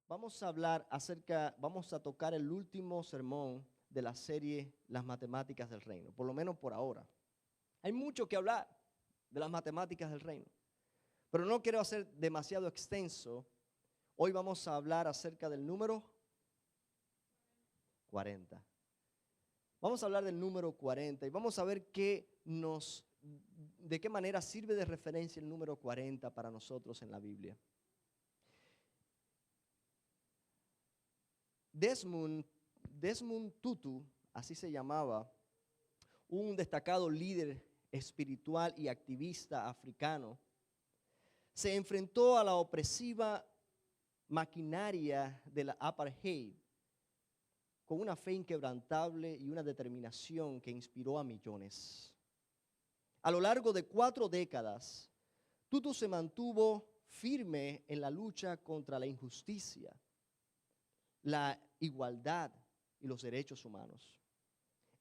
vamos a tocar el último sermón de la serie Las Matemáticas del Reino, por lo menos por ahora. Hay mucho que hablar de las matemáticas del reino, pero no quiero hacer demasiado extenso. Hoy vamos a hablar acerca del número 40. Vamos a hablar del número 40 y vamos a ver de qué manera sirve de referencia el número 40 para nosotros en la Biblia. Desmond Tutu, así se llamaba, un destacado líder espiritual y activista africano, se enfrentó a la opresiva maquinaria de la apartheid con una fe inquebrantable y una determinación que inspiró a millones. A lo largo de 4 décadas, Tutu se mantuvo firme en la lucha contra la injusticia, la igualdad y los derechos humanos.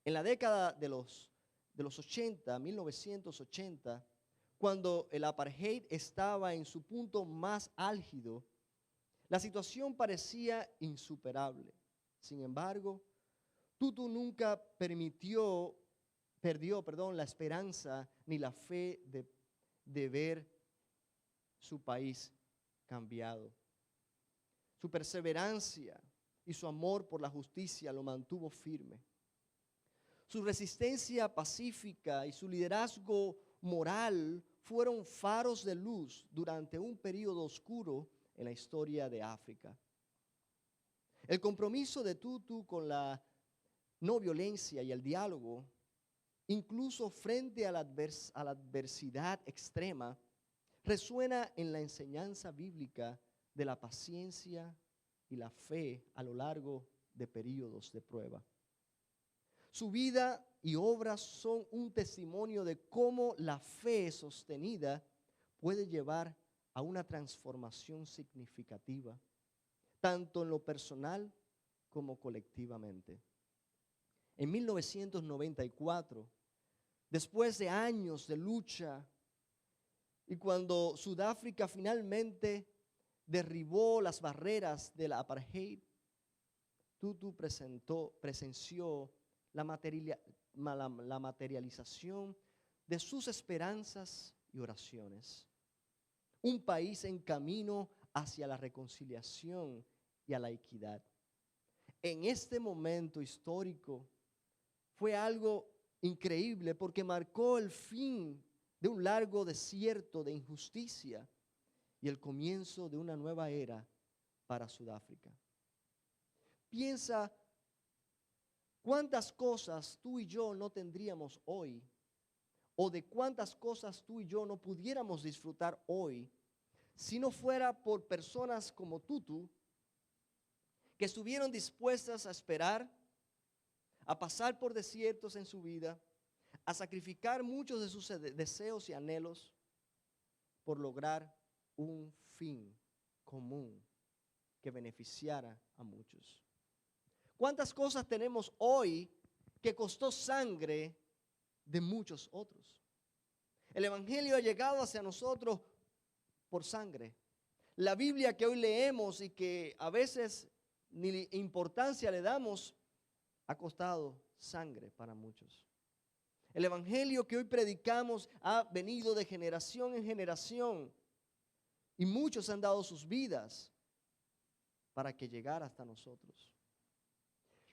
En la década de los 80, 1980, cuando el apartheid estaba en su punto más álgido, la situación parecía insuperable. Sin embargo, Tutu nunca perdió la esperanza ni la fe de ver su país cambiado. Su perseverancia y su amor por la justicia lo mantuvo firme. Su resistencia pacífica y su liderazgo moral fueron faros de luz durante un periodo oscuro en la historia de África. El compromiso de Tutu con la no violencia y el diálogo, incluso frente a la adversidad extrema, resuena en la enseñanza bíblica de la paciencia y la fe a lo largo de periodos de prueba. Su vida y obras son un testimonio de cómo la fe sostenida puede llevar a una transformación significativa, tanto en lo personal como colectivamente. En 1994, después de años de lucha, y cuando Sudáfrica finalmente derribó las barreras de la apartheid, Tutu presenció la materialización de sus esperanzas y oraciones. Un país en camino hacia la reconciliación y a la equidad. En este momento histórico fue algo increíble porque marcó el fin de un largo desierto de injusticia y el comienzo de una nueva era para Sudáfrica. Piensa cuántas cosas tú y yo no tendríamos hoy, o de cuántas cosas tú y yo no pudiéramos disfrutar hoy, si no fuera por personas como Tutu, que estuvieron dispuestas a esperar, a pasar por desiertos en su vida, a sacrificar muchos de sus deseos y anhelos por lograr un fin común que beneficiara a muchos. ¿Cuántas cosas tenemos hoy que costó sangre de muchos otros? El Evangelio ha llegado hacia nosotros por sangre. La Biblia que hoy leemos y que a veces ni importancia le damos, ha costado sangre para muchos. El Evangelio que hoy predicamos ha venido de generación en generación y muchos han dado sus vidas para que llegara hasta nosotros.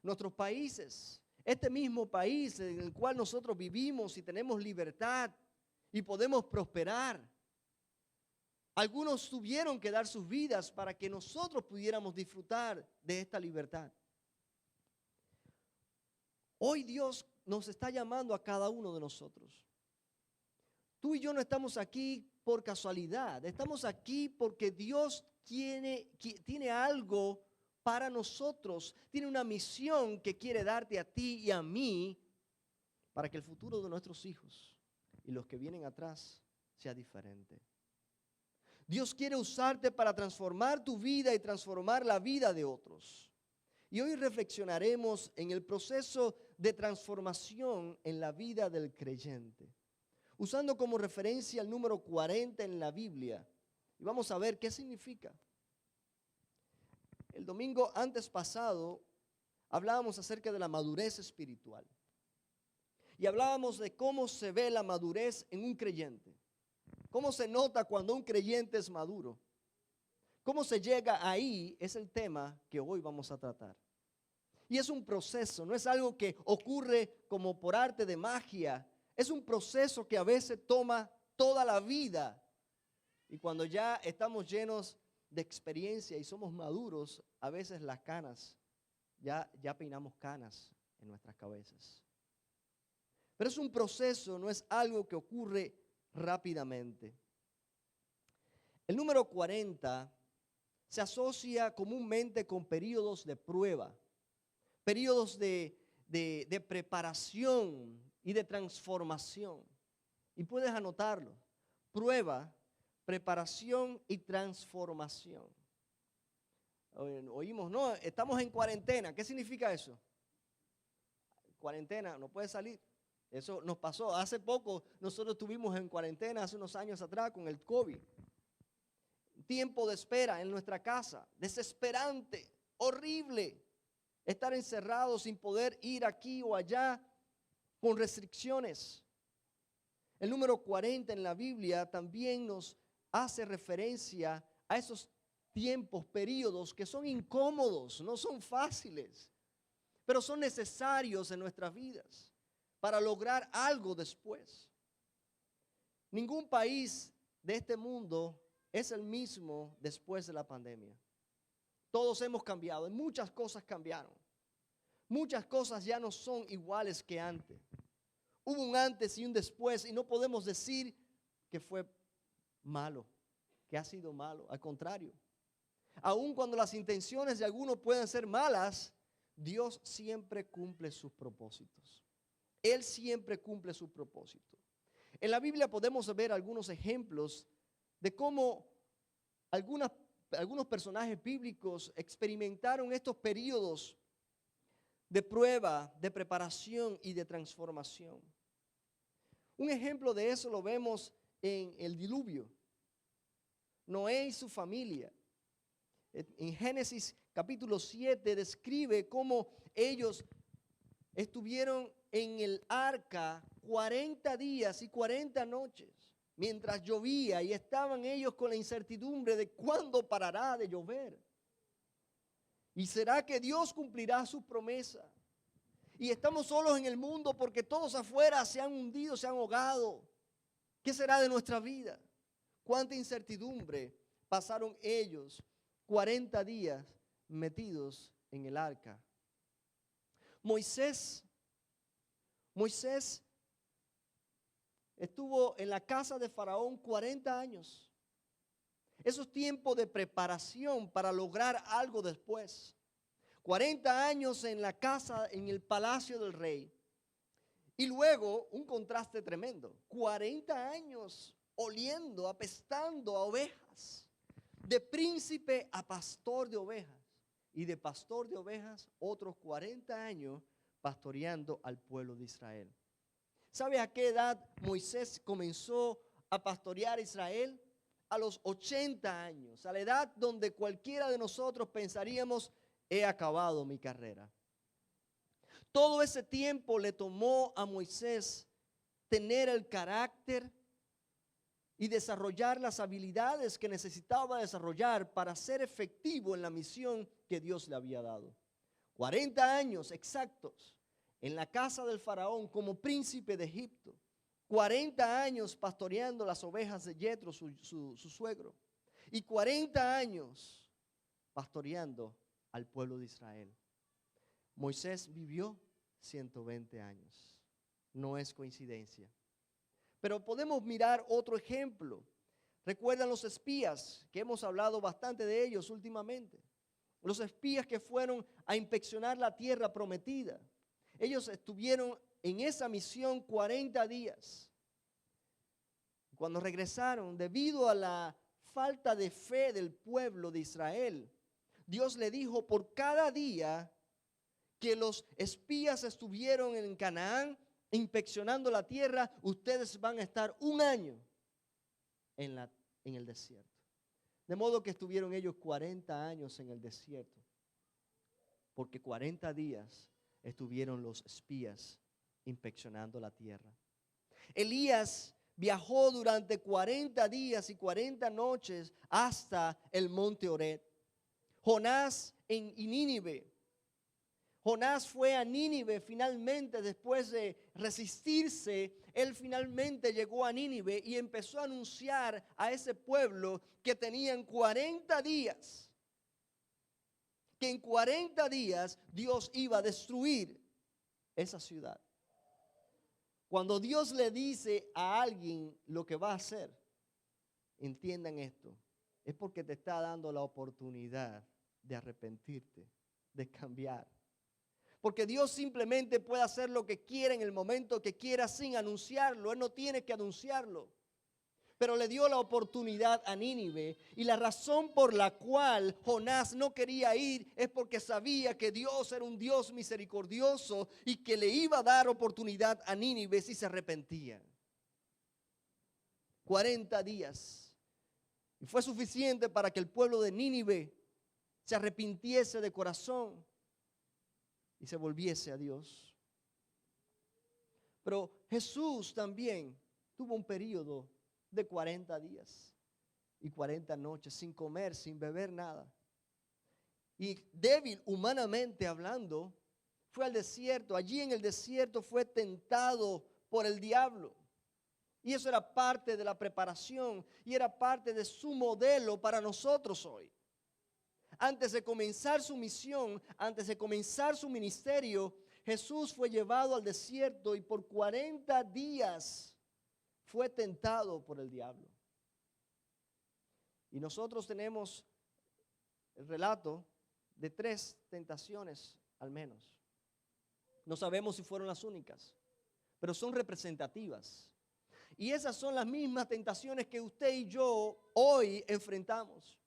Nuestros países, este mismo país en el cual nosotros vivimos y tenemos libertad y podemos prosperar, algunos tuvieron que dar sus vidas para que nosotros pudiéramos disfrutar de esta libertad. Hoy Dios nos está llamando a cada uno de nosotros. Tú y yo no estamos aquí por casualidad, estamos aquí porque Dios tiene algo para nosotros, tiene una misión que quiere darte a ti y a mí para que el futuro de nuestros hijos y los que vienen atrás sea diferente. Dios quiere usarte para transformar tu vida y transformar la vida de otros. Y hoy reflexionaremos en el proceso de transformación en la vida del creyente, usando como referencia el número 40 en la Biblia. Y vamos a ver qué significa. domingo antes pasado hablábamos acerca de la madurez espiritual. Y hablábamos de cómo se ve la madurez en un creyente. Cómo se nota cuando un creyente es maduro. Cómo se llega ahí es el tema que hoy vamos a tratar. Y es un proceso, no es algo que ocurre como por arte de magia. Es un proceso que a veces toma toda la vida. Y cuando ya estamos llenos de experiencia y somos maduros, a veces las canas, ya peinamos canas en nuestras cabezas. Pero es un proceso, no es algo que ocurre rápidamente. El número 40 se asocia comúnmente con periodos de prueba, periodos de preparación y de transformación. Y puedes anotarlo: prueba, preparación y transformación. Oímos, no, estamos en cuarentena. ¿Qué significa eso? Cuarentena, no puedes salir. Eso nos pasó. Hace poco nosotros estuvimos en cuarentena, hace unos años atrás, con el COVID. Tiempo de espera en nuestra casa, desesperante, horrible. Estar encerrados sin poder ir aquí o allá, con restricciones. El número 40 en la Biblia también nos hace referencia a esos tiempos, periodos que son incómodos, no son fáciles, pero son necesarios en nuestras vidas para lograr algo después. Ningún país de este mundo es el mismo después de la pandemia. Todos hemos cambiado, muchas cosas cambiaron. Muchas cosas ya no son iguales que antes. Hubo un antes y un después y no podemos decir que fue malo, que ha sido malo. Al contrario, aun cuando las intenciones de algunos pueden ser malas, Dios siempre cumple sus propósitos. Él siempre cumple sus propósitos. En la Biblia podemos ver algunos ejemplos de cómo algunos personajes bíblicos experimentaron estos periodos de prueba, de preparación y de transformación. Un ejemplo de eso lo vemos en el diluvio. Noé y su familia. En Génesis capítulo 7 describe cómo ellos estuvieron en el arca 40 días y 40 noches mientras llovía y estaban ellos con la incertidumbre de cuándo parará de llover. ¿Y será que Dios cumplirá su promesa? Y estamos solos en el mundo porque todos afuera se han hundido, se han ahogado. ¿Qué será de nuestra vida? ¿Cuánta incertidumbre pasaron ellos 40 días metidos en el arca? Moisés estuvo en la casa de Faraón 40 años. Esos tiempos de preparación para lograr algo después. 40 años en la casa, en el palacio del rey. Y luego un contraste tremendo. 40 años oliendo, apestando a ovejas. De príncipe a pastor de ovejas. Y de pastor de ovejas otros 40 años pastoreando al pueblo de Israel. ¿Sabe a qué edad Moisés comenzó a pastorear a Israel? A los 80 años, a la edad donde cualquiera de nosotros pensaríamos: he acabado mi carrera. Todo ese tiempo le tomó a Moisés tener el carácter y desarrollar las habilidades que necesitaba desarrollar para ser efectivo en la misión que Dios le había dado. 40 años exactos en la casa del faraón como príncipe de Egipto. 40 años pastoreando las ovejas de Jetro, su suegro. Y 40 años pastoreando al pueblo de Israel. Moisés vivió 120 años. No es coincidencia. Pero podemos mirar otro ejemplo. ¿Recuerdan los espías? Que hemos hablado bastante de ellos últimamente. Los espías que fueron a inspeccionar la tierra prometida. Ellos estuvieron en esa misión 40 días. Cuando regresaron, debido a la falta de fe del pueblo de Israel, Dios le dijo: por cada día que los espías estuvieron en Canaán inspeccionando la tierra, ustedes van a estar un año en el desierto. De modo que estuvieron ellos 40 años en el desierto. porque 40 días estuvieron los espías inspeccionando la tierra. Elías viajó durante 40 días y 40 noches hasta el monte Horeb. Jonás en Nínive. Jonás fue a Nínive finalmente después de resistirse. Él finalmente llegó a Nínive y empezó a anunciar a ese pueblo que tenían 40 días. Que en 40 días Dios iba a destruir esa ciudad. Cuando Dios le dice a alguien lo que va a hacer, entiendan esto, es porque te está dando la oportunidad de arrepentirte, de cambiar. Porque Dios simplemente puede hacer lo que quiera en el momento que quiera sin anunciarlo. Él no tiene que anunciarlo. Pero le dio la oportunidad a Nínive. Y la razón por la cual Jonás no quería ir es porque sabía que Dios era un Dios misericordioso y que le iba a dar oportunidad a Nínive si se arrepentía. 40 días. Y fue suficiente para que el pueblo de Nínive se arrepintiese de corazón y se volviese a Dios. Pero Jesús también tuvo un periodo de 40 días y 40 noches sin comer, sin beber nada. Y débil humanamente hablando, fue al desierto. Allí en el desierto fue tentado por el diablo. Y eso era parte de la preparación y era parte de su modelo para nosotros hoy. Antes de comenzar su misión, antes de comenzar su ministerio, Jesús fue llevado al desierto y por 40 días fue tentado por el diablo. Y nosotros tenemos el relato de 3 tentaciones al menos. No sabemos si fueron las únicas, pero son representativas. Y esas son las mismas tentaciones que usted y yo hoy enfrentamos.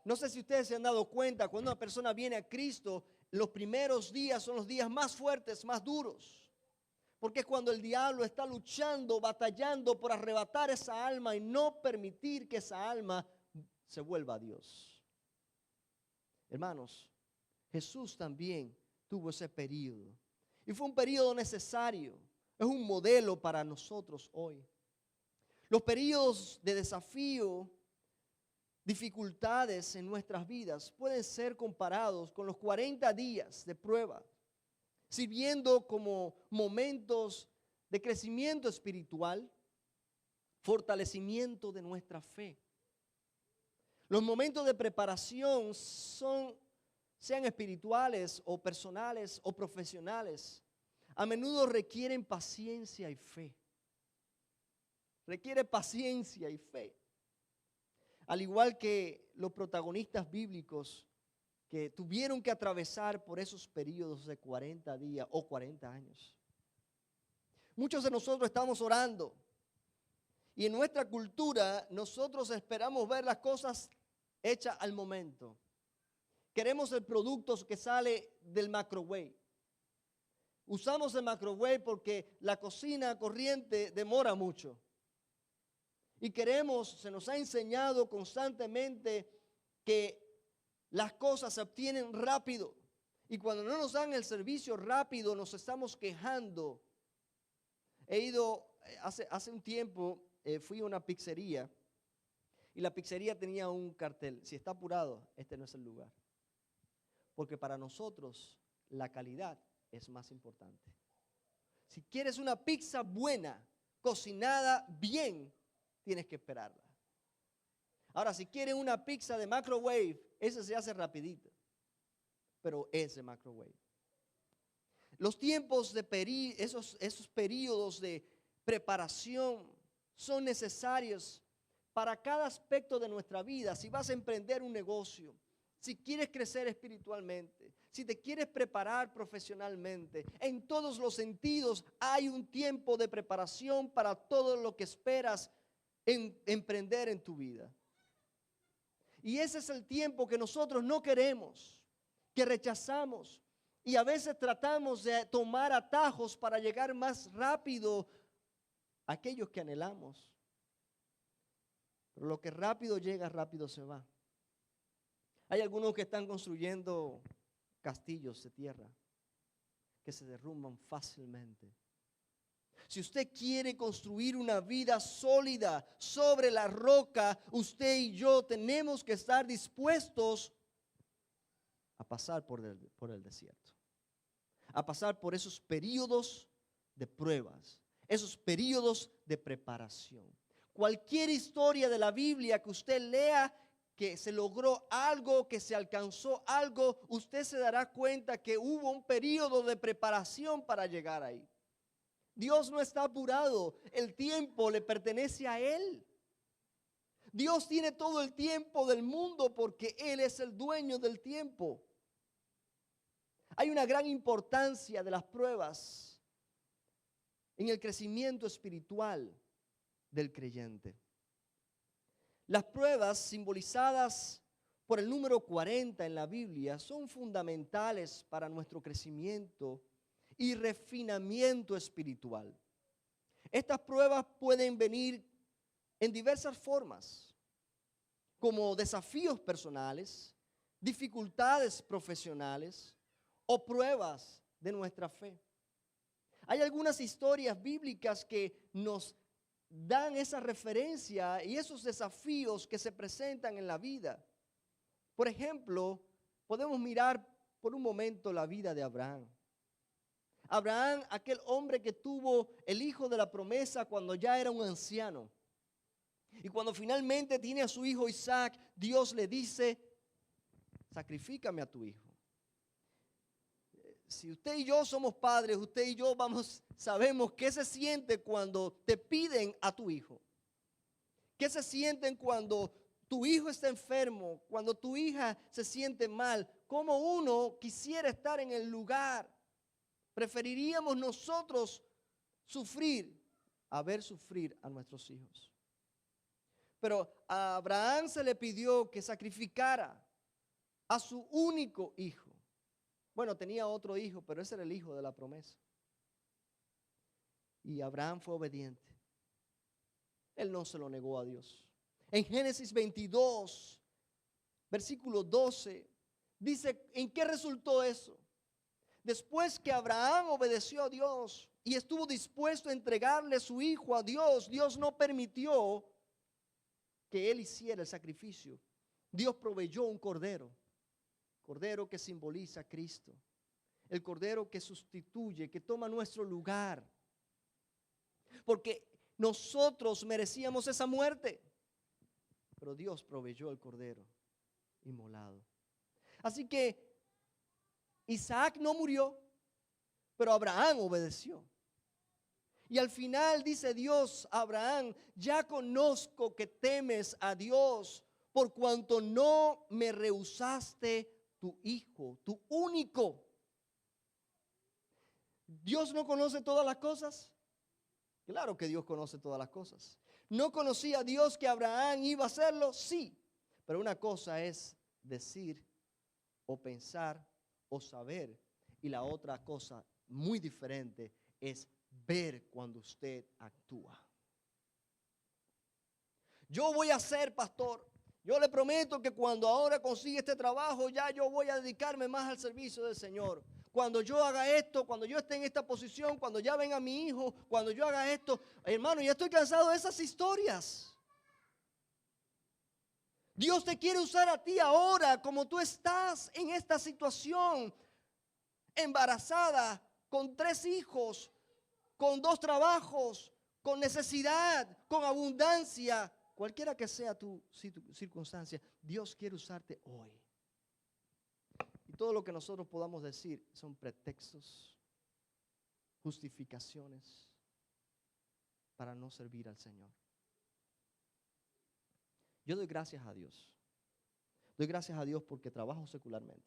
No sé si ustedes se han dado cuenta, cuando una persona viene a Cristo, los primeros días son los días más fuertes, más duros. Porque es cuando el diablo está luchando, batallando por arrebatar esa alma y no permitir que esa alma se vuelva a Dios. Hermanos, Jesús también tuvo ese periodo. Y fue un periodo necesario. Es un modelo para nosotros hoy. Los periodos de desafío, dificultades en nuestras vidas pueden ser comparados con los 40 días de prueba, sirviendo como momentos de crecimiento espiritual, fortalecimiento de nuestra fe. Los momentos de preparación sean espirituales o personales o profesionales, a menudo requieren paciencia y fe. Requiere paciencia y fe. Al igual que los protagonistas bíblicos que tuvieron que atravesar por esos periodos de 40 días o 40 años. Muchos de nosotros estamos orando y en nuestra cultura nosotros esperamos ver las cosas hechas al momento. Queremos el producto que sale del microwave. Usamos el microwave porque la cocina corriente demora mucho. Y se nos ha enseñado constantemente que las cosas se obtienen rápido. Y cuando no nos dan el servicio rápido, nos estamos quejando. Hace un tiempo, fui a una pizzería. Y la pizzería tenía un cartel: si está apurado, este no es el lugar. Porque para nosotros la calidad es más importante. Si quieres una pizza buena, cocinada bien, tienes que esperarla. Ahora, si quieres una pizza de microwave, esa se hace rapidito, pero es de microwave. Los tiempos de esos periodos de preparación son necesarios para cada aspecto de nuestra vida. Si vas a emprender un negocio, si quieres crecer espiritualmente, si te quieres preparar profesionalmente, en todos los sentidos hay un tiempo de preparación para todo lo que esperas emprender en tu vida. Y ese es el tiempo que nosotros no queremos, que rechazamos. Y a veces tratamos de tomar atajos para llegar más rápido a aquellos que anhelamos. Pero lo que rápido llega, rápido se va. Hay algunos que están construyendo castillos de tierra que se derrumban fácilmente. Si usted quiere construir una vida sólida sobre la roca, usted y yo tenemos que estar dispuestos a pasar por el desierto, a pasar por esos periodos de pruebas, esos periodos de preparación. Cualquier historia de la Biblia que usted lea, que se logró algo, que se alcanzó algo, usted se dará cuenta que hubo un periodo de preparación para llegar ahí. Dios no está apurado, el tiempo le pertenece a Él. Dios tiene todo el tiempo del mundo porque Él es el dueño del tiempo. Hay una gran importancia de las pruebas en el crecimiento espiritual del creyente. Las pruebas simbolizadas por el número 40 en la Biblia son fundamentales para nuestro crecimiento y refinamiento espiritual. Estas pruebas pueden venir en diversas formas, como desafíos personales, dificultades profesionales o pruebas de nuestra fe. Hay algunas historias bíblicas que nos dan esa referencia y esos desafíos que se presentan en la vida. Por ejemplo, podemos mirar por un momento la vida de Abraham. Abraham, aquel hombre que tuvo el hijo de la promesa cuando ya era un anciano. Y cuando finalmente tiene a su hijo Isaac, Dios le dice, sacrifícame a tu hijo. Si usted y yo somos padres, usted y yo sabemos qué se siente cuando te piden a tu hijo. ¿Qué se sienten cuando tu hijo está enfermo, cuando tu hija se siente mal? ¿Cómo uno quisiera estar en el lugar? Preferiríamos nosotros sufrir a ver sufrir a nuestros hijos. Pero a Abraham se le pidió que sacrificara a su único hijo. Bueno, tenía otro hijo, pero ese era el hijo de la promesa. Y Abraham fue obediente. Él no se lo negó a Dios. En Génesis 22, versículo 12, dice, ¿en qué resultó eso? Después que Abraham obedeció a Dios y estuvo dispuesto a entregarle su hijo a Dios, Dios no permitió que él hiciera el sacrificio. Dios proveyó un cordero que simboliza a Cristo. El cordero que sustituye, que toma nuestro lugar. Porque nosotros merecíamos esa muerte, pero Dios proveyó el cordero inmolado. Así que Isaac no murió, pero Abraham obedeció. Y al final dice Dios a Abraham, ya conozco que temes a Dios, por cuanto no me rehusaste tu hijo, tu único. ¿Dios no conoce todas las cosas? Claro que Dios conoce todas las cosas. ¿No conocía Dios que Abraham iba a hacerlo? Sí. Pero una cosa es decir o pensar o saber. Y la otra cosa muy diferente es ver cuando usted actúa. Yo voy a ser pastor. Yo le prometo que cuando ahora consiga este trabajo, ya yo voy a dedicarme más al servicio del Señor. Cuando yo haga esto, cuando yo esté en esta posición, cuando ya venga mi hijo, cuando yo haga esto, hermano, ya estoy cansado de esas historias. Dios te quiere usar a ti ahora, como tú estás en esta situación, embarazada, con 3 hijos, con 2 trabajos, con necesidad, con abundancia, cualquiera que sea tu circunstancia, Dios quiere usarte hoy. Y todo lo que nosotros podamos decir son pretextos, justificaciones para no servir al Señor. Yo doy gracias a Dios. Doy gracias a Dios porque trabajo secularmente.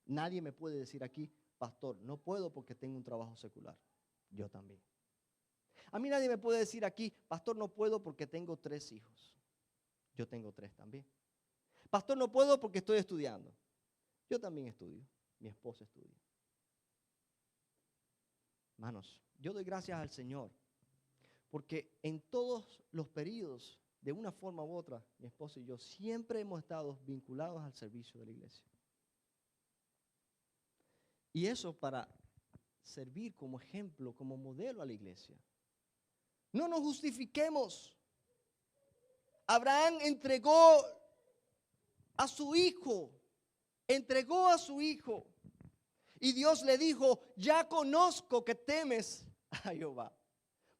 Nadie me puede decir aquí, pastor, no puedo porque tengo un trabajo secular. Yo también. A mí nadie me puede decir aquí, pastor, no puedo porque tengo 3 hijos. Yo tengo 3 también. Pastor, no puedo porque estoy estudiando. Yo también estudio. Mi esposa estudia. Hermanos, yo doy gracias al Señor porque en todos los periodos, de una forma u otra, mi esposa y yo siempre hemos estado vinculados al servicio de la iglesia. Y eso para servir como ejemplo, como modelo a la iglesia. No nos justifiquemos. Abraham entregó a su hijo. Entregó a su hijo. Y Dios le dijo, ya conozco que temes a Jehová.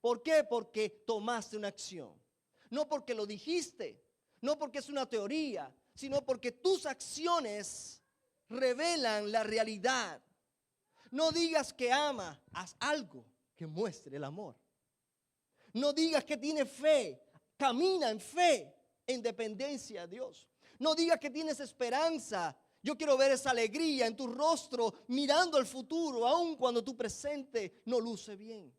¿Por qué? Porque tomaste una acción. No porque lo dijiste, no porque es una teoría, sino porque tus acciones revelan la realidad. No digas que ama, haz algo que muestre el amor. No digas que tienes fe, camina en fe, en dependencia de Dios. No digas que tienes esperanza. Yo quiero ver esa alegría en tu rostro mirando al futuro, aun cuando tu presente no luce bien.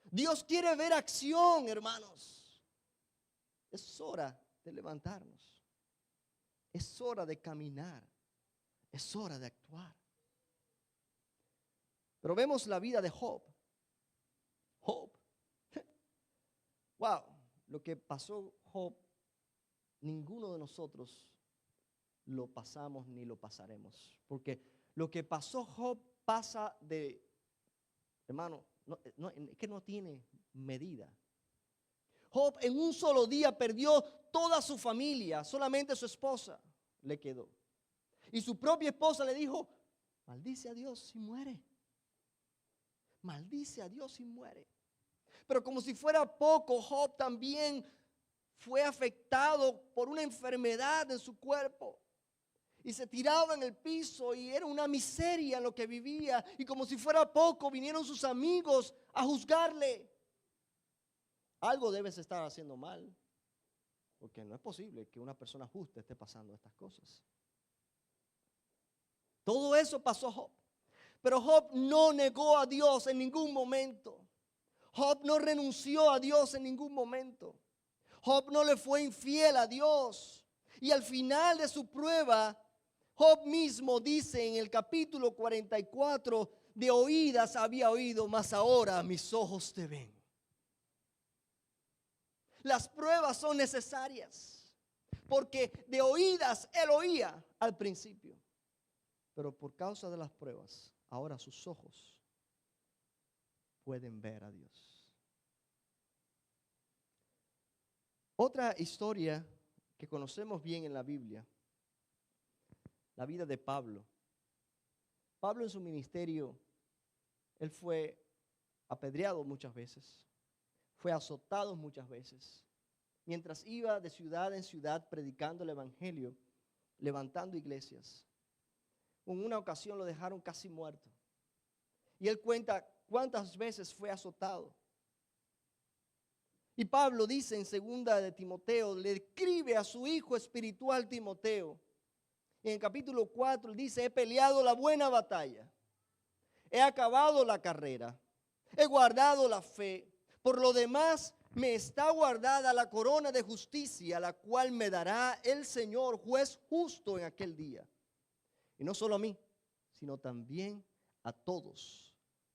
Dios quiere ver acción, hermanos. Es hora de levantarnos. Es hora de caminar. Es hora de actuar. Pero vemos la vida de Job. Job. Wow, lo que pasó Job, ninguno de nosotros lo pasamos ni lo pasaremos. Porque lo que pasó Job pasa de, hermano, es que no tiene medida. Job en un solo día perdió toda su familia, solamente su esposa le quedó. Y su propia esposa le dijo, maldice a Dios si muere. Maldice a Dios si muere. Pero como si fuera poco, Job también fue afectado por una enfermedad en su cuerpo. Y se tiraba en el piso y era una miseria lo que vivía. Y como si fuera poco, vinieron sus amigos a juzgarle. Algo debes estar haciendo mal, porque no es posible que una persona justa esté pasando estas cosas. Todo eso pasó Job. Pero Job no negó a Dios en ningún momento. Job no renunció a Dios en ningún momento. Job no le fue infiel a Dios. Y al final de su prueba, Job mismo dice en el capítulo 44, de oídas había oído, mas ahora mis ojos te ven. Las pruebas son necesarias, porque de oídas él oía al principio. Pero por causa de las pruebas, ahora sus ojos pueden ver a Dios. Otra historia que conocemos bien en la Biblia, la vida de Pablo. Pablo en su ministerio, él fue apedreado muchas veces, fue azotado muchas veces, mientras iba de ciudad en ciudad predicando el evangelio, levantando iglesias. En una ocasión lo dejaron casi muerto. Y él cuenta cuántas veces fue azotado. Y Pablo dice en segunda de Timoteo, le escribe a su hijo espiritual Timoteo. En el capítulo 4 él dice, he peleado la buena batalla. He acabado la carrera. He guardado la fe. Por lo demás, me está guardada la corona de justicia, la cual me dará el Señor, juez justo en aquel día. Y no solo a mí, sino también a todos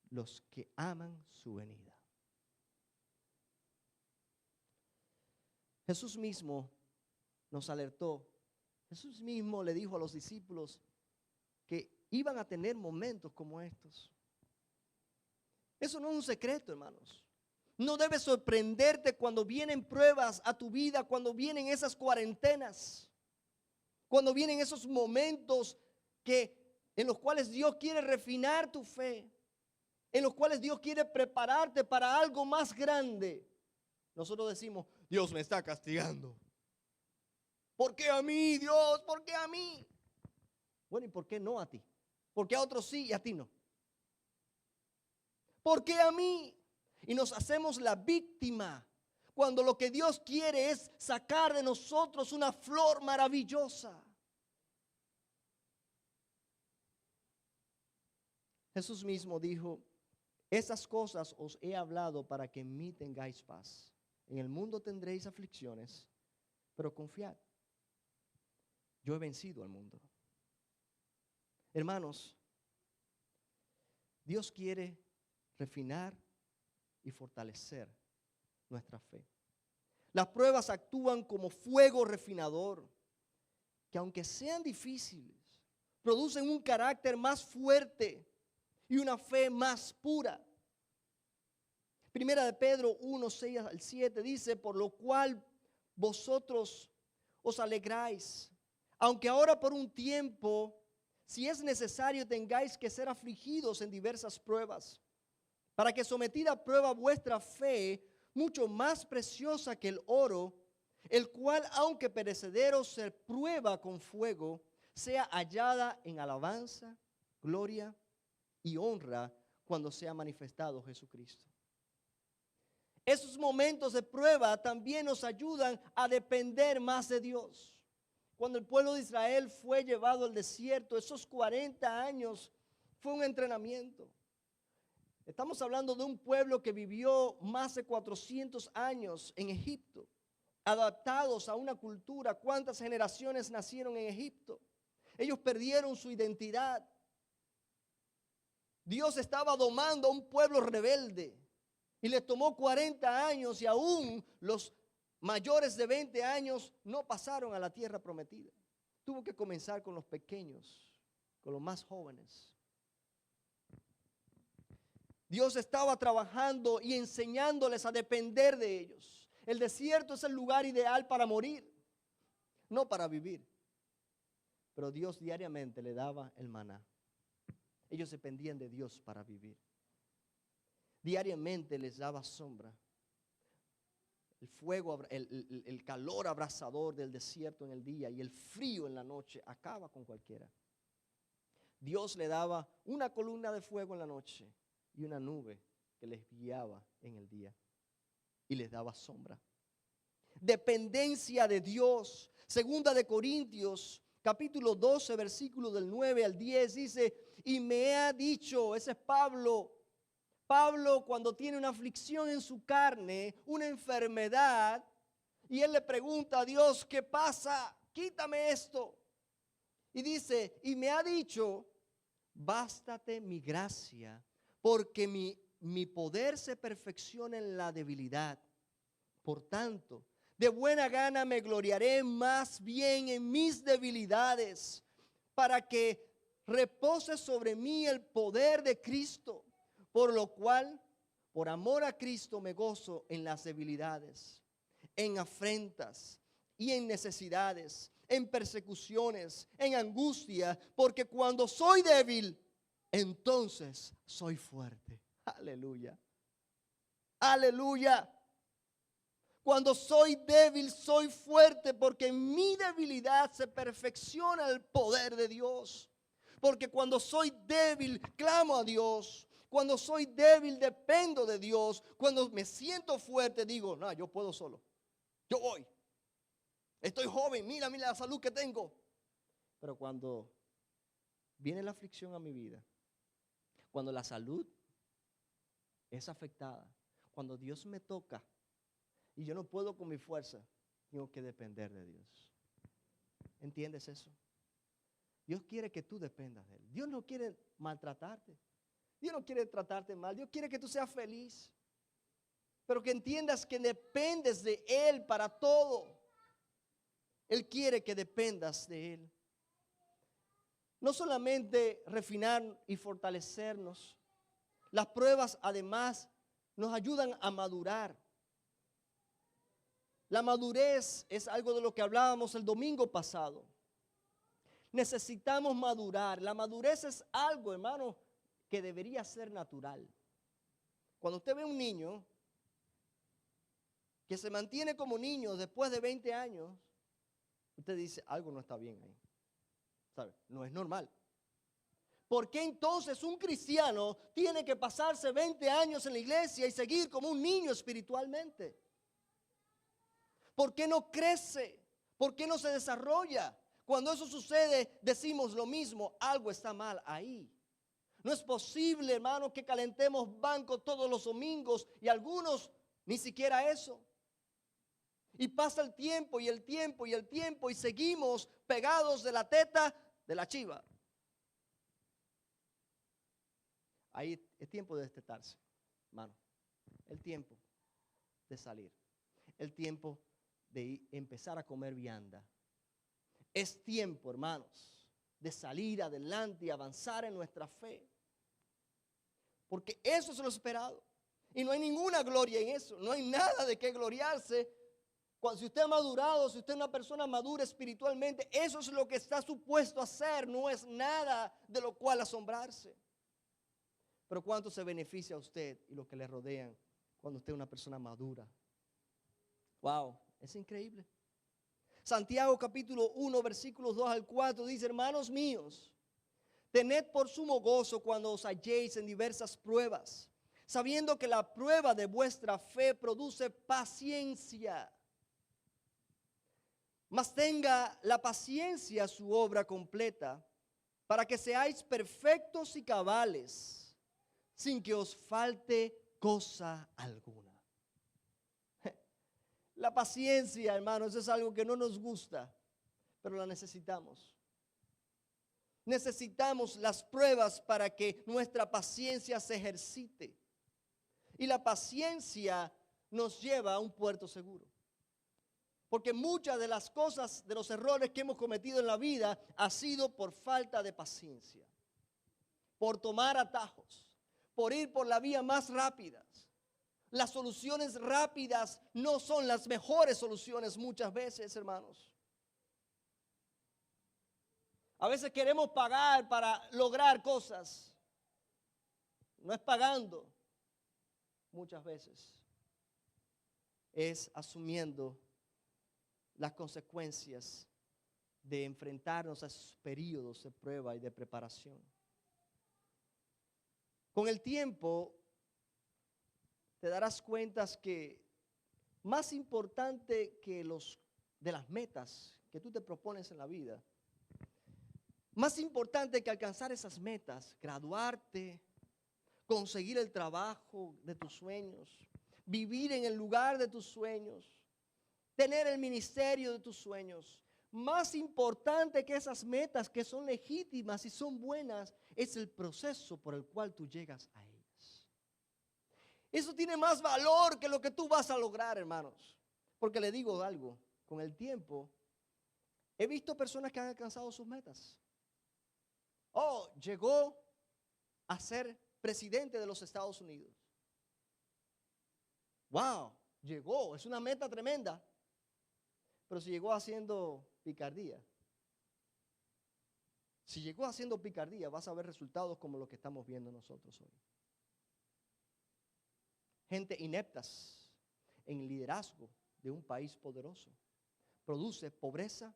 los que aman su venida. Jesús mismo nos alertó. Jesús mismo le dijo a los discípulos que iban a tener momentos como estos. Eso no es un secreto, hermanos. No debe sorprenderte cuando vienen pruebas a tu vida, cuando vienen esas cuarentenas, cuando vienen esos momentos en los cuales Dios quiere refinar tu fe, en los cuales Dios quiere prepararte para algo más grande. Nosotros decimos, Dios me está castigando. ¿Por qué a mí, Dios? ¿Por qué a mí? Bueno, ¿y por qué no a ti? ¿Por qué a otros sí y a ti no? ¿Por qué a mí? Y nos hacemos la víctima cuando lo que Dios quiere es sacar de nosotros una flor maravillosa. Jesús mismo dijo, esas cosas os he hablado para que en mí tengáis paz. En el mundo tendréis aflicciones, pero confiad, yo he vencido al mundo. Hermanos, Dios quiere refinar y fortalecer nuestra fe. Las pruebas actúan como fuego refinador, que aunque sean difíciles, producen un carácter más fuerte y una fe más pura. Primera de Pedro 1, 6 al 7 dice, por lo cual vosotros os alegráis, aunque ahora por un tiempo, si es necesario, tengáis que ser afligidos en diversas pruebas, para que sometida a prueba vuestra fe, mucho más preciosa que el oro, el cual, aunque perecedero, se prueba con fuego, sea hallada en alabanza, gloria y honra cuando sea manifestado Jesucristo. Esos momentos de prueba también nos ayudan a depender más de Dios. Cuando el pueblo de Israel fue llevado al desierto, esos 40 años fue un entrenamiento. Estamos hablando de un pueblo que vivió más de 400 años en Egipto, adaptados a una cultura. ¿Cuántas generaciones nacieron en Egipto? Ellos perdieron su identidad. Dios estaba domando a un pueblo rebelde y les tomó 40 años y aún los mayores de 20 años no pasaron a la tierra prometida. Tuvo que comenzar con los pequeños, con los más jóvenes. Dios estaba trabajando y enseñándoles a depender de ellos. El desierto es el lugar ideal para morir, no para vivir. Pero Dios diariamente le daba el maná. Ellos dependían de Dios para vivir. Diariamente les daba sombra. El fuego, el calor abrasador del desierto en el día y el frío en la noche acaba con cualquiera. Dios le daba una columna de fuego en la noche y una nube que les guiaba en el día y les daba sombra. Dependencia de Dios. Segunda de Corintios, capítulo 12, versículo del 9 al 10 dice, y me ha dicho, ese es Pablo, cuando tiene una aflicción en su carne, una enfermedad, y él le pregunta a Dios, ¿qué pasa? Quítame esto. Y dice, y me ha dicho, bástate mi gracia, porque mi poder se perfecciona en la debilidad. Por tanto, de buena gana me gloriaré más bien en mis debilidades, para que repose sobre mí el poder de Cristo. Por lo cual, por amor a Cristo me gozo en las debilidades, en afrentas y en necesidades, en persecuciones, en angustia, porque cuando soy débil, entonces soy fuerte. Aleluya. Aleluya. Cuando soy débil, soy fuerte, porque en mi debilidad se perfecciona el poder de Dios. Porque cuando soy débil, clamo a Dios. Cuando soy débil, dependo de Dios. Cuando me siento fuerte, digo, no, yo puedo solo. Yo voy. Estoy joven, mira la salud que tengo. Pero cuando viene la aflicción a mi vida, cuando la salud es afectada, cuando Dios me toca y yo no puedo con mi fuerza, tengo que depender de Dios. ¿Entiendes eso? Dios quiere que tú dependas de Él. Dios no quiere maltratarte. Dios no quiere tratarte mal. Dios quiere que tú seas feliz. Pero que entiendas que dependes de Él para todo. Él quiere que dependas de Él. No solamente refinar y fortalecernos. Las pruebas además nos ayudan a madurar. La madurez es algo de lo que hablábamos el domingo pasado. Necesitamos madurar. La madurez es algo, hermano, que debería ser natural. Cuando usted ve un niño que se mantiene como niño después de 20 años, usted dice, algo no está bien ahí. ¿Sabe? No es normal. ¿Por qué entonces un cristiano tiene que pasarse 20 años en la iglesia y seguir como un niño espiritualmente? ¿Por qué no crece? ¿Por qué no se desarrolla? Cuando eso sucede, decimos lo mismo, algo está mal ahí. No es posible, hermano, que calentemos bancos todos los domingos y algunos ni siquiera eso. Y pasa el tiempo y el tiempo y el tiempo y seguimos pegados de la teta de la chiva. Ahí es tiempo de destetarse, hermano. El tiempo de salir. El tiempo de empezar a comer vianda. Es tiempo, hermanos, de salir adelante y avanzar en nuestra fe. Porque eso es lo esperado. Y no hay ninguna gloria en eso. No hay nada de qué gloriarse. Si usted ha madurado, si usted es una persona madura espiritualmente, eso es lo que está supuesto a hacer. No es nada de lo cual asombrarse. Pero ¿cuánto se beneficia a usted y los que le rodean cuando usted es una persona madura? Wow, es increíble. Santiago capítulo 1, versículos 2 al 4 dice: hermanos míos, tened por sumo gozo cuando os halléis en diversas pruebas, sabiendo que la prueba de vuestra fe produce paciencia. Mas tenga la paciencia su obra completa, para que seáis perfectos y cabales, sin que os falte cosa alguna. La paciencia, hermanos, es algo que no nos gusta, pero la necesitamos. Necesitamos las pruebas para que nuestra paciencia se ejercite. Y la paciencia nos lleva a un puerto seguro. Porque muchas de las cosas, de los errores que hemos cometido en la vida, ha sido por falta de paciencia. Por tomar atajos, por ir por la vía más rápida. Las soluciones rápidas no son las mejores soluciones muchas veces, hermanos. A veces queremos pagar para lograr cosas. No es pagando. Muchas veces es asumiendo las consecuencias de enfrentarnos a esos periodos de prueba y de preparación. Con el tiempo te darás cuenta que más importante que de las metas que tú te propones en la vida, más importante que alcanzar esas metas, graduarte, conseguir el trabajo de tus sueños, vivir en el lugar de tus sueños, tener el ministerio de tus sueños. Más importante que esas metas que son legítimas y son buenas, es el proceso por el cual tú llegas a ellas. Eso tiene más valor que lo que tú vas a lograr, hermanos. Porque le digo algo, con el tiempo he visto personas que han alcanzado sus metas. Oh, llegó a ser presidente de los Estados Unidos. Wow, llegó, es una meta tremenda. Pero si llegó haciendo picardía, vas a ver resultados como los que estamos viendo nosotros hoy. Gente ineptas en liderazgo de un país poderoso. Produce pobreza,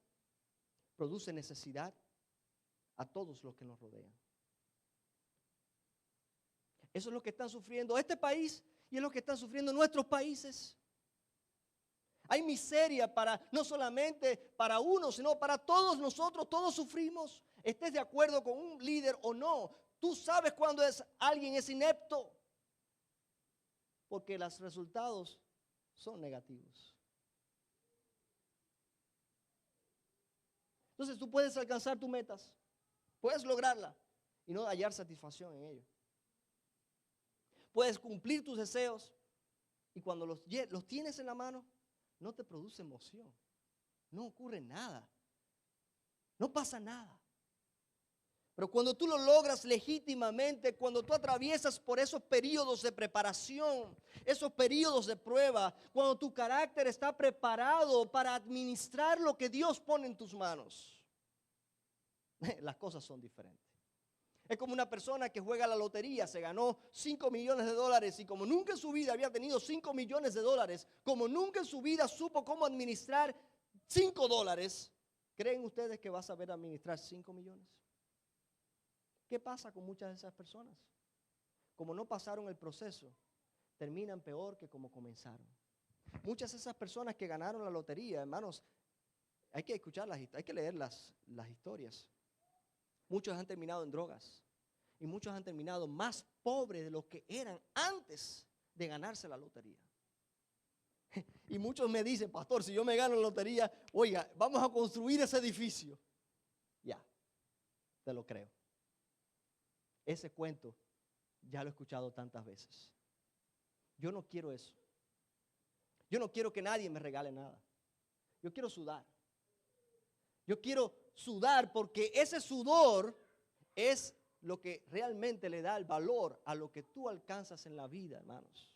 produce necesidad a todos los que nos rodean. Eso es lo que están sufriendo este país y es lo que están sufriendo nuestros países. Hay miseria no solamente para uno, sino para todos nosotros. Todos sufrimos. Estés de acuerdo con un líder o no. Tú sabes cuando alguien es inepto. Porque los resultados son negativos. Entonces tú puedes alcanzar tus metas. Puedes lograrla y no hallar satisfacción en ello. Puedes cumplir tus deseos y cuando los tienes en la mano, no te produce emoción. No ocurre nada. No pasa nada. Pero cuando tú lo logras legítimamente, cuando tú atraviesas por esos periodos de preparación, esos periodos de prueba, cuando tu carácter está preparado para administrar lo que Dios pone en tus manos, las cosas son diferentes. Es como una persona que juega a la lotería, se ganó $5 millones y como nunca en su vida había tenido $5 millones, como nunca en su vida supo cómo administrar $5, ¿creen ustedes que va a saber administrar 5 millones? ¿Qué pasa con muchas de esas personas? Como no pasaron el proceso, terminan peor que como comenzaron. Muchas de esas personas que ganaron la lotería, hermanos, hay que escucharlas, hay que leer las historias. Muchos han terminado en drogas y muchos han terminado más pobres de lo que eran antes de ganarse la lotería. Y muchos me dicen: pastor, si yo me gano la lotería, oiga, vamos a construir ese edificio. Ya, te lo creo. Ese cuento ya lo he escuchado tantas veces. Yo no quiero eso. Yo no quiero que nadie me regale nada. Yo quiero sudar. Yo quiero sudar, porque ese sudor es lo que realmente le da el valor a lo que tú alcanzas en la vida, hermanos.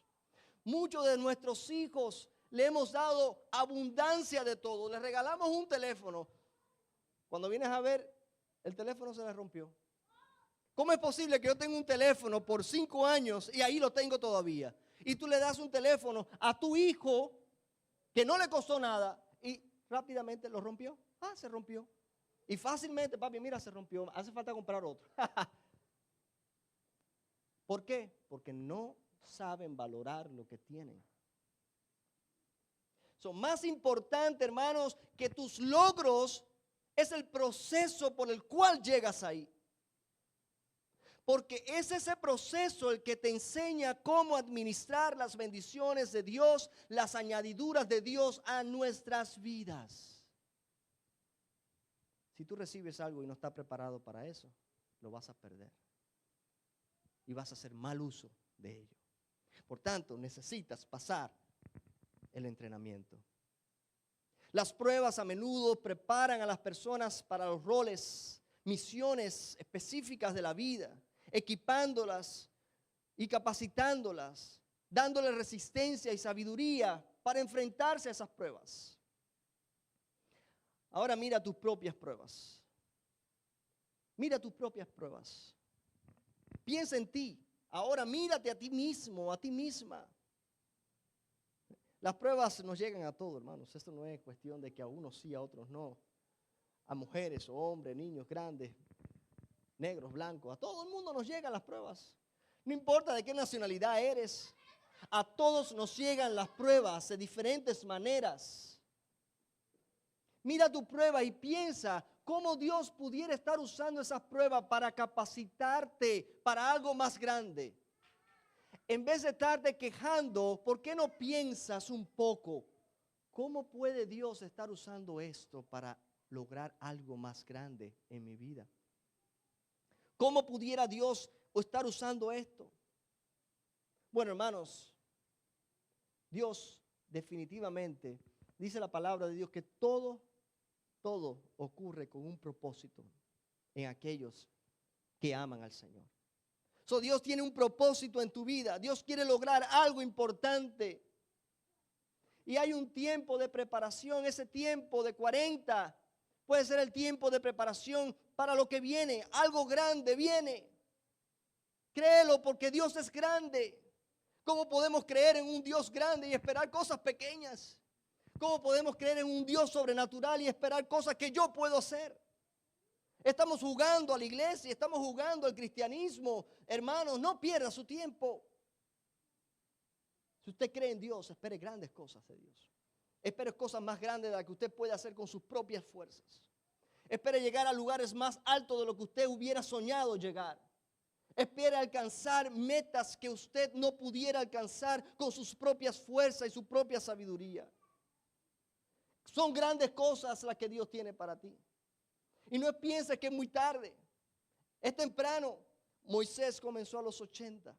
Muchos de nuestros hijos le hemos dado abundancia de todo. Les regalamos un teléfono. Cuando vienes a ver, el teléfono se le rompió. ¿Cómo es posible que yo tenga un teléfono por 5 años y ahí lo tengo todavía? Y tú le das un teléfono a tu hijo que no le costó nada y rápidamente lo rompió. Ah, se rompió. Y fácilmente, papi, mira, se rompió. Hace falta comprar otro. ¿Por qué? Porque no saben valorar lo que tienen. Más importante, hermanos, que tus logros es el proceso por el cual llegas ahí. Porque es ese proceso el que te enseña cómo administrar las bendiciones de Dios, las añadiduras de Dios a nuestras vidas. Si tú recibes algo y no estás preparado para eso, lo vas a perder. Y vas a hacer mal uso de ello. Por tanto, necesitas pasar el entrenamiento. Las pruebas a menudo preparan a las personas para los roles, misiones específicas de la vida, equipándolas y capacitándolas, dándoles resistencia y sabiduría para enfrentarse a esas pruebas. Ahora mira tus propias pruebas. Mira tus propias pruebas. Piensa en ti. Ahora mírate a ti mismo, a ti misma. Las pruebas nos llegan a todos, hermanos. Esto no es cuestión de que a unos sí, a otros no. A mujeres o hombres, niños, grandes, negros, blancos. A todo el mundo nos llegan las pruebas. No importa de qué nacionalidad eres. A todos nos llegan las pruebas de diferentes maneras. Mira tu prueba y piensa cómo Dios pudiera estar usando esas pruebas para capacitarte para algo más grande. En vez de estarte quejando, ¿por qué no piensas un poco? ¿Cómo puede Dios estar usando esto para lograr algo más grande en mi vida? ¿Cómo pudiera Dios estar usando esto? Bueno, hermanos, Dios definitivamente, dice la palabra de Dios, que todo ocurre con un propósito en aquellos que aman al Señor. Dios tiene un propósito en tu vida. Dios quiere lograr algo importante. Y hay un tiempo de preparación. Ese tiempo de 40 puede ser el tiempo de preparación para lo que viene. Algo grande viene. Créelo, porque Dios es grande. ¿Cómo podemos creer en un Dios grande y esperar cosas pequeñas? ¿Cómo podemos creer en un Dios sobrenatural y esperar cosas que yo puedo hacer? Estamos jugando a la iglesia, estamos jugando al cristianismo. Hermanos, no pierda su tiempo. Si usted cree en Dios, espere grandes cosas de Dios. Espere cosas más grandes de las que usted puede hacer con sus propias fuerzas. Espere llegar a lugares más altos de lo que usted hubiera soñado llegar. Espere alcanzar metas que usted no pudiera alcanzar con sus propias fuerzas y su propia sabiduría. Son grandes cosas las que Dios tiene para ti. Y no pienses que es muy tarde. Es temprano. Moisés comenzó a los 80.